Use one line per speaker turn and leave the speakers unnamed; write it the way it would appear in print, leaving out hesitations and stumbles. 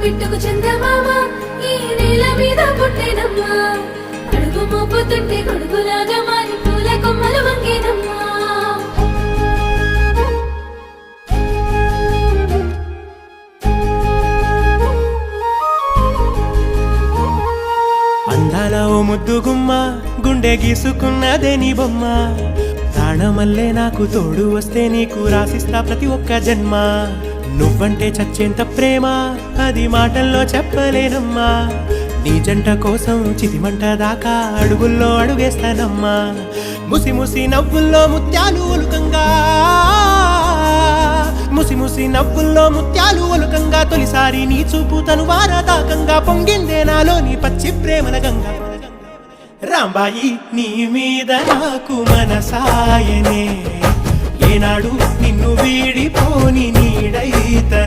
బిట్టుకు చందమామ ఈ నేల మీద పుట్టేనమ్మా అడుగు మోపుతుంటే కొడుకులాగా మారి పూల కొమ్మలు వంగేనమ్మా
అందాల ఓ ముద్దు గుమ్మ గుండె గీసుకున్నదే నీ బొమ్మ ప్రాణమల్లే నాకు తోడు వస్తే నీకు రాసిస్తా ప్రతి ఒక్క జన్మ నువ్వంటే చచ్చేంత ప్రేమ అది మాటల్లో చెప్పలేనమ్మా నీ జంట కోసం చితిమంట దాకా అడుగుల్లో అడుగేస్తానమ్మా ముసి ముసి నవ్వుల్లో ముత్యాలు ఒలుకంగా ముసి ముసి నవ్వుల్లో ముత్యాలు ఒలుకంగా తొలిసారి నీ చూపు తను వారదాకంగా పొంగిందే నాలో నీ పచ్చి ప్రేమల గంగా రాంబాయి నీ మీద నాకు మనసాయనే ఏనాడు నిన్ను వీడిపోని నీడైతనే